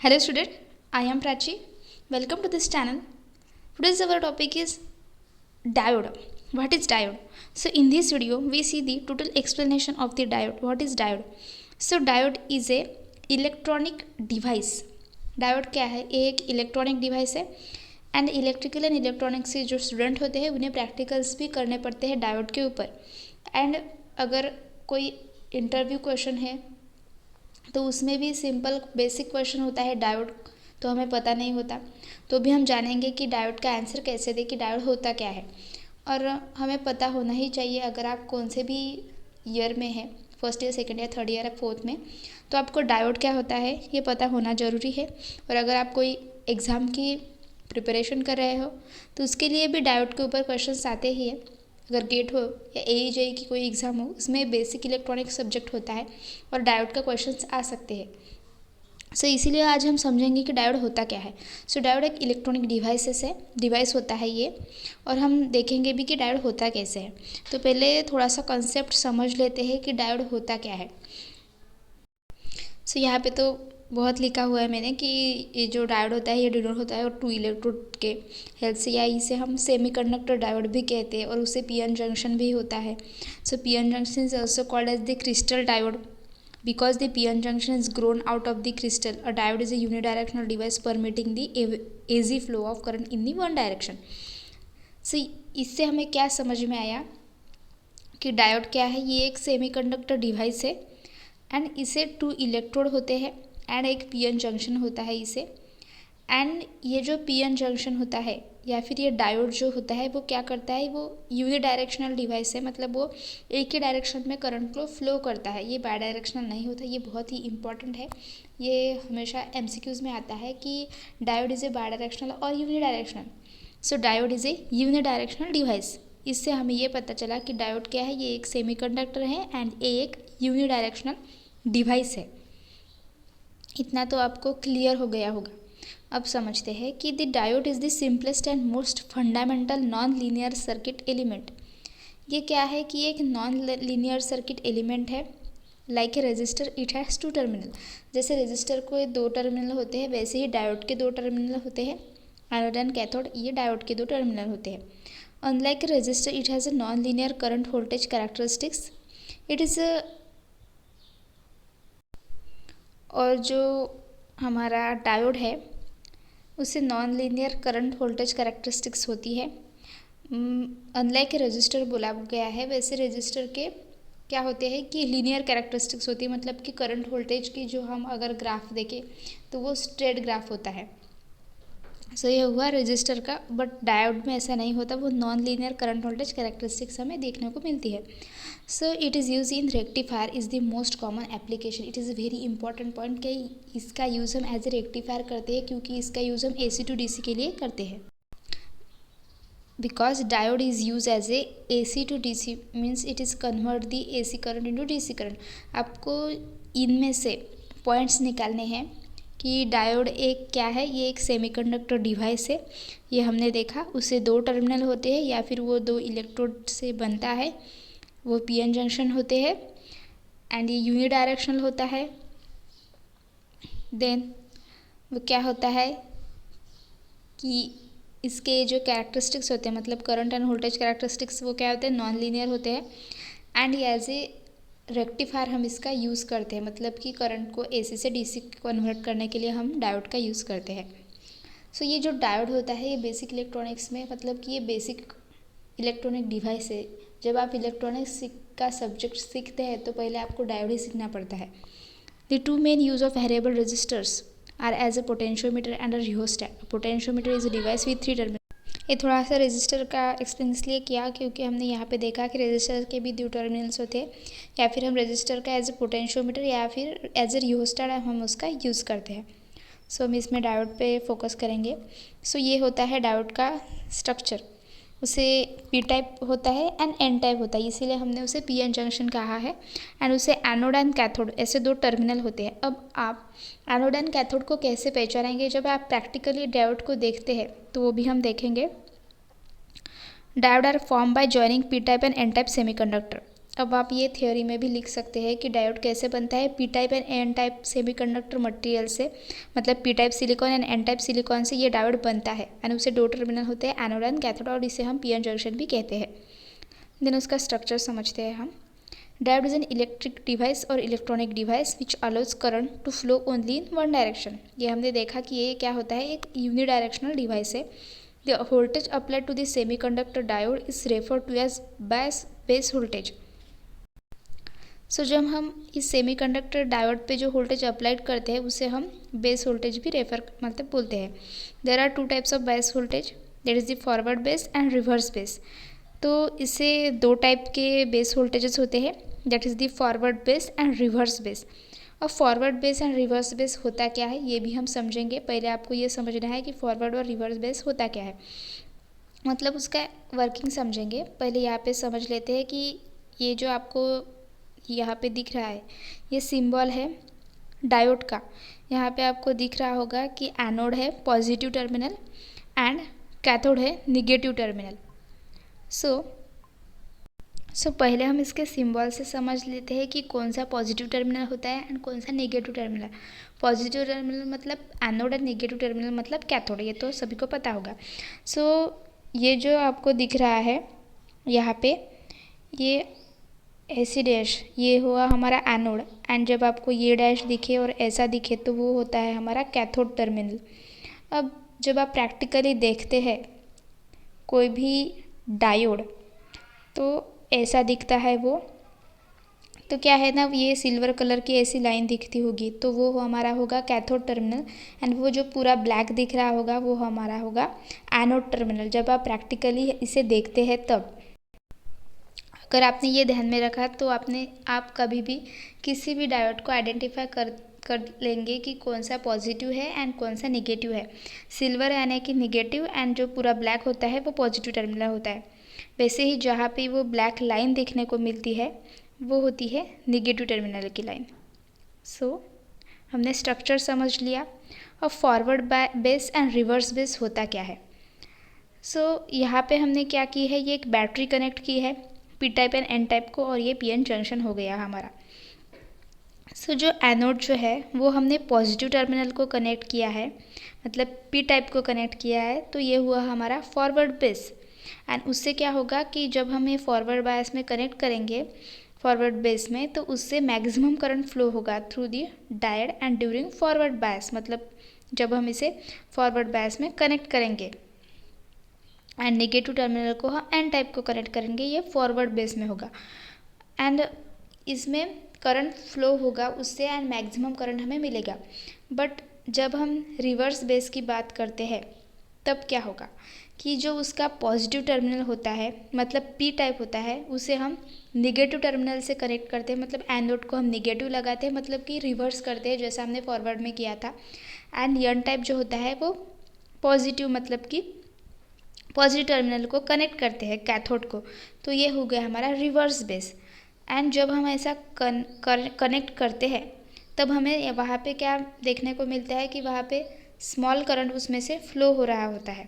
Hello student, I am Prachi. Welcome to this channel. Today's our topic is diode. What is diode? So in this video we see the total explanation of the diode. What is diode? So diode is a electronic device. Diode क्या है? ये एक electronic device है and electrical and electronics से जो student होते हैं उन्हें प्रैक्टिकल्स भी करने पड़ते हैं डायोड के ऊपर। एंड अगर कोई इंटरव्यू क्वेश्चन है तो उसमें भी सिंपल बेसिक क्वेश्चन होता है डायोड, तो हमें पता नहीं होता तो भी हम जानेंगे कि डायोड का आंसर कैसे दे, कि डायोड होता क्या है। और हमें पता होना ही चाहिए अगर आप कौन से भी ईयर में हैं, first year, second year, third year या फोर्थ में, तो आपको डायोड क्या होता है ये पता होना ज़रूरी है। और अगर आप कोई एग्ज़ाम की प्रिपरेशन कर रहे हो तो उसके लिए भी डायोड के ऊपर क्वेश्चंस आते ही है। अगर गेट हो या AE की कोई एग्ज़ाम हो उसमें बेसिक इलेक्ट्रॉनिक सब्जेक्ट होता है और डायोड का क्वेश्चंस आ सकते हैं। सो इसीलिए आज हम समझेंगे कि डायोड होता क्या है। सो डायोड एक इलेक्ट्रॉनिक डिवाइस होता है ये, और हम देखेंगे भी कि डायोड होता कैसे है। तो पहले थोड़ा सा कंसेप्ट समझ लेते हैं कि डायोड होता क्या है। सो यहाँ पे तो बहुत लिखा हुआ है मैंने कि ये जो डायोड होता है ये डिनोट होता है और 2 इलेक्ट्रोड के हेल्प से, या इसे हम सेमीकंडक्टर डायोड भी कहते हैं, और उसे पीएन जंक्शन भी होता है। So PN junction is also called as the crystal diode because the p-n junction is grown out of the crystal. A diode is a unidirectional device permitting the easy flow of current in the one direction. So इससे हमें क्या समझ में आया कि diode क्या है? ये एक सेमीकंडक्टर डिवाइस है एंड इसे 2 इलेक्ट्रोड होते हैं एंड एक पीएन जंक्शन होता है इसे। एंड ये जो पीएन जंक्शन होता है या फिर ये डायोड जो होता है वो क्या करता है, वो यूनिडायरेक्शनल डिवाइस है, मतलब वो एक ही डायरेक्शन में करंट को फ्लो करता है, ये बाई डायरेक्शनल नहीं होता। ये बहुत ही इंपॉर्टेंट है, ये हमेशा MCQs में आता है कि diode is a bidirectional और unidirectional. So diode is a unidirectional device. इससे हमें ये पता चला कि डायोड क्या है, ये एक सेमीकंडक्टर है एंड ये एक यूनिडायरेक्शनल डिवाइस है। इतना तो आपको क्लियर हो गया होगा। अब समझते हैं कि the diode is the simplest and most fundamental non linear circuit element. ये क्या है कि एक नॉन लीनियर सर्किट एलिमेंट है। Like a register it has 2 terminal. जैसे रजिस्टर को 2 टर्मिनल होते हैं वैसे ही डायोड के 2 टर्मिनल होते हैं, एनोड एंड कैथोड, ये डायोड के 2 टर्मिनल होते हैं। Unlike A register it has a non linear current voltage characteristics. It is और जो हमारा डायोड है उससे non linear current voltage characteristics होती है। अनलाइक रजिस्टर बोला गया है, वैसे रजिस्टर के क्या होते हैं कि लीनियर कैरेक्टरिस्टिक्स होती है, मतलब कि करंट वोल्टेज की जो हम अगर ग्राफ देखें तो वो स्ट्रेट ग्राफ होता है। सो ये हुआ रजिस्टर का, बट डायोड में ऐसा नहीं होता, वो non linear current voltage characteristics हमें देखने को मिलती है। So it is use in rectifier is the most common application. It is a very important point कि इसका यूज़ हम एज ए रेक्टिफायर करते हैं, क्योंकि इसका यूज़ हम AC to DC के लिए करते हैं। Because diode is use as a AC to DC means it is convert the AC current into DC current. आपको इनमें से पॉइंट्स निकालने हैं कि डायोड एक क्या है। ये एक सेमीकंडक्टर डिवाइस है, ये हमने देखा। उससे 2 टर्मिनल होते हैं या फिर वो 2 इलेक्ट्रोड से बनता है, वो पीएन जंक्शन होते हैं एंड ये यूनिडायरेक्शनल होता है। देन वो क्या होता है कि इसके जो कैरेक्टरिस्टिक्स होते हैं, मतलब करंट एंड वोल्टेज कैरेक्टरिस्टिक्स, वो क्या होते हैं, नॉन लीनियर होते हैं। एंड एज ए रेक्टिफायर हम इसका यूज़ करते हैं, मतलब कि करंट को AC से DC कन्वर्ट करने के लिए हम डायोड का यूज़ करते हैं। सो ये जो डायोड होता है ये बेसिक इलेक्ट्रॉनिक्स में, मतलब कि ये बेसिक इलेक्ट्रॉनिक डिवाइस है। जब आप इलेक्ट्रॉनिक्स का सब्जेक्ट सीखते हैं तो पहले आपको डायोड ही सीखना पड़ता है। The 2 main use of variable registers are as a potentiometer and a rheostat. Potentiometer is a device with 3 terminal. ये थोड़ा सा रजिस्टर का एक्सप्लेन इसलिए किया क्योंकि हमने यहाँ पे देखा कि रजिस्टर के भी 2 टर्मिनल्स होते हैं, या फिर हम रजिस्टर का एज ए पोटेंशियोमीटर या फिर एज ए रियोस्टेट हम उसका यूज़ करते हैं। सो हम इसमें डायोड पे फोकस करेंगे। सो ये होता है डायोड का स्ट्रक्चर। उसे P टाइप होता है एंड N टाइप होता है, इसीलिए हमने उसे PN जंक्शन कहा है। एंड उसे एनोड एंड कैथोड ऐसे 2 टर्मिनल होते हैं। अब आप एनोड एंड कैथोड को कैसे पहचानेंगे? जब आप प्रैक्टिकली डायोड को देखते हैं तो वो भी हम देखेंगे। Diode are form by joining P type and N type semiconductor. अब आप ये थ्योरी में भी लिख सकते हैं कि डायोड कैसे बनता है, P type and N type semiconductor material से, मतलब P type silicon and N type silicon से ये डायोड बनता है एंड उससे दो टर्मिनल होते हैं, एनोड एंड कैथोड, और इसे हम पी एन जंक्शन भी कहते हैं। देन उसका स्ट्रक्चर समझते हैं हम। Diode is an electric device और electronic device which allows current to flow only in one direction. ये हमने देखा कि ये क्या होता है, एक यूनिडायरेक्शनल डिवाइस है। The voltage applied to the semiconductor diode is referred to as base voltage. So जब हम इस सेमीकंडक्टर डायोड पे जो वोल्टेज अप्लाइड करते हैं उसे हम बेस वोल्टेज भी रेफर मतलब बोलते हैं। There are two types of base voltage, that is the forward base and reverse base. तो इससे दो टाइप के बेस वोल्टेजेस होते हैं, that is the forward base and reverse base. और forward base and reverse base होता क्या है ये भी हम समझेंगे। पहले आपको ये समझना है कि फॉरवर्ड और रिवर्स बेस होता क्या है, मतलब उसका वर्किंग समझेंगे। पहले यहाँ पे समझ लेते हैं कि ये जो आपको यहाँ पे दिख रहा है ये सिंबल है डायोड का। यहाँ पे आपको दिख रहा होगा कि एनोड है पॉजिटिव टर्मिनल एंड कैथोड है निगेटिव टर्मिनल। सो पहले हम इसके सिंबल से समझ लेते हैं कि कौन सा पॉजिटिव टर्मिनल होता है एंड कौन सा नेगेटिव टर्मिनल। पॉजिटिव टर्मिनल मतलब एनोड एंड नेगेटिव टर्मिनल मतलब कैथोड, ये तो सभी को पता होगा। सो ये जो आपको दिख रहा है यहाँ पे ये ऐसी डैश, ये हुआ हमारा एनोड, एंड जब आपको ये डैश दिखे और ऐसा दिखे तो वो होता है हमारा कैथोड टर्मिनल। अब जब आप प्रैक्टिकली देखते हैं कोई भी डायोड तो ऐसा दिखता है वो, तो क्या है ना, ये सिल्वर कलर की ऐसी लाइन दिखती होगी तो वो हमारा होगा कैथोड टर्मिनल, एंड वो जो पूरा ब्लैक दिख रहा होगा वो हमारा होगा एनोड टर्मिनल। जब आप प्रैक्टिकली इसे देखते हैं तब अगर आपने ये ध्यान में रखा तो आप कभी भी किसी भी डायोड को आइडेंटिफाई कर लेंगे कि कौन सा पॉजिटिव है एंड कौन सा निगेटिव है। सिल्वर यानी कि निगेटिव एंड जो पूरा ब्लैक होता है वो पॉजिटिव टर्मिनल होता है। वैसे ही जहाँ पे वो ब्लैक लाइन देखने को मिलती है वो होती है निगेटिव टर्मिनल की लाइन। सो हमने स्ट्रक्चर समझ लिया। और forward base and reverse base होता क्या है। सो यहाँ पे हमने क्या की है, ये एक बैटरी कनेक्ट की है P type and N type को, और ये पी एन जंक्शन हो गया हमारा। सो जो एनोड जो है वो हमने पॉजिटिव टर्मिनल को कनेक्ट किया है, मतलब पी टाइप को कनेक्ट किया है, तो ये हुआ हमारा फॉरवर्ड बेस। एंड उससे क्या होगा कि जब हम ये फॉरवर्ड बायस में कनेक्ट करेंगे फॉरवर्ड बेस में, तो उससे मैक्सिमम करंट फ्लो होगा through the diode and during forward bias, मतलब जब हम इसे फॉरवर्ड बायस में कनेक्ट करेंगे। एंड नेगेटिव टर्मिनल को हम एन टाइप को कनेक्ट करेंगे, ये फॉरवर्ड बेस में होगा। एंड इसमें करंट फ्लो होगा उससे एंड मैक्सिमम करंट हमें मिलेगा। बट जब हम रिवर्स बेस की बात करते हैं तब क्या होगा कि जो उसका पॉजिटिव टर्मिनल होता है मतलब पी टाइप होता है उसे हम निगेटिव टर्मिनल से कनेक्ट करते हैं, मतलब एनोड को हम निगेटिव लगाते हैं, मतलब कि रिवर्स करते हैं जैसा हमने फॉरवर्ड में किया था। एंड एन टाइप जो होता है वो पॉजिटिव, मतलब कि पॉजिटिव टर्मिनल को कनेक्ट करते हैं कैथोड को, तो ये हो गया हमारा रिवर्स बेस। एंड जब हम ऐसा कनेक्ट करते हैं तब हमें वहाँ पे क्या देखने को मिलता है कि वहाँ पे स्मॉल करंट उसमें से फ्लो हो रहा होता है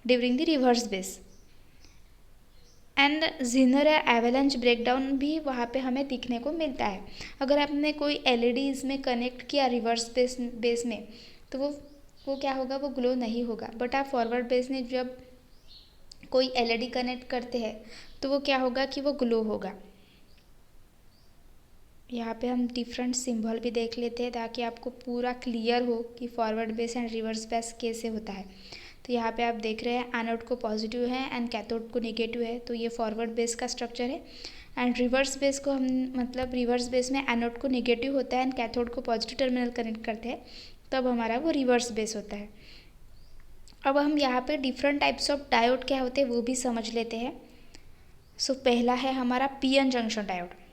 during the reverse base. And Zener या एवेलेंच ब्रेकडाउन भी वहाँ पे हमें दिखने को मिलता है। अगर आपने कोई एलईडी इसमें कनेक्ट किया रिवर्स बेस में तो वो क्या होगा, वो ग्लो नहीं होगा। बट आप फॉरवर्ड बेस में जब कोई एलईडी कनेक्ट करते हैं तो वो क्या होगा कि वो ग्लो होगा। यहाँ पे हम डिफरेंट सिंबल भी देख लेते हैं ताकि आपको पूरा क्लियर हो कि forward base and reverse base कैसे होता है। तो यहाँ पे आप देख रहे हैं एनोड को पॉजिटिव है एंड कैथोड को नेगेटिव है, तो ये फॉरवर्ड बेस का स्ट्रक्चर है। एंड रिवर्स बेस को हम मतलब रिवर्स बेस में एनोड को नेगेटिव होता है एंड कैथोड को पॉजिटिव टर्मिनल कनेक्ट करते हैं, तब हमारा वो रिवर्स बेस होता है। अब हम यहाँ पे डिफरेंट टाइप्स ऑफ डायोड क्या होते हैं वो भी समझ लेते हैं। सो पहला है हमारा P N junction diode.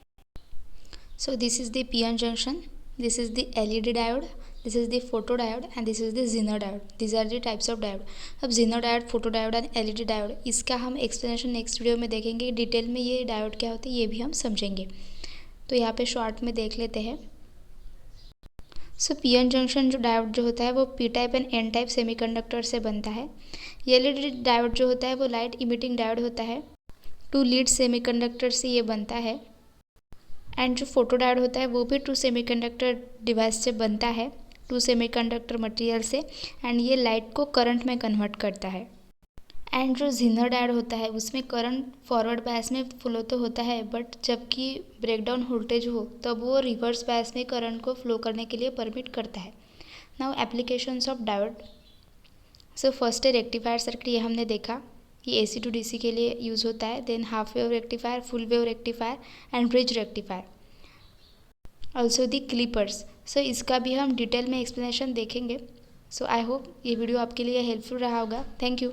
So this is the PN junction, this is the LED diode, this is the photodiode and this is the Zener diode. These are the types of diode. अब Zener diode, photodiode and LED diode इसका हम explanation next video में देखेंगे। Detail में ये diode क्या होते हैं ये भी हम समझेंगे। तो यहाँ पे शॉर्ट में देख लेते हैं। सो PN जंक्शन जो डायोड जो होता है वो P type and N type semiconductor से बनता है। LED डायोड जो होता है वो लाइट इमिटिंग डायोड होता है। 2 लीड सेमीकंडक्टर से ये बनता है एंड जो फोटो डायोड होता है वो भी 2 सेमीकंडक्टर डिवाइस से बनता है, 2 सेमीकंडक्टर मटेरियल से, एंड ये लाइट को करंट में कन्वर्ट करता है। एंड जो ज़ीनर डायोड होता है उसमें करंट फॉरवर्ड बायस में फ्लो तो होता है, बट जबकि ब्रेकडाउन वोल्टेज हो तब वो रिवर्स बायस में करंट को फ्लो करने के लिए परमिट करता है। Now applications of diode. So first है रेक्टिफायर सर्किट, ये हमने देखा कि AC टू DC के लिए यूज़ होता है। Then half wave rectifier, full wave rectifier and bridge rectifier, also the clippers. So इसका भी हम डिटेल में एक्सप्लेनेशन देखेंगे। सो आई होप ये वीडियो आपके लिए हेल्पफुल रहा होगा। Thank you.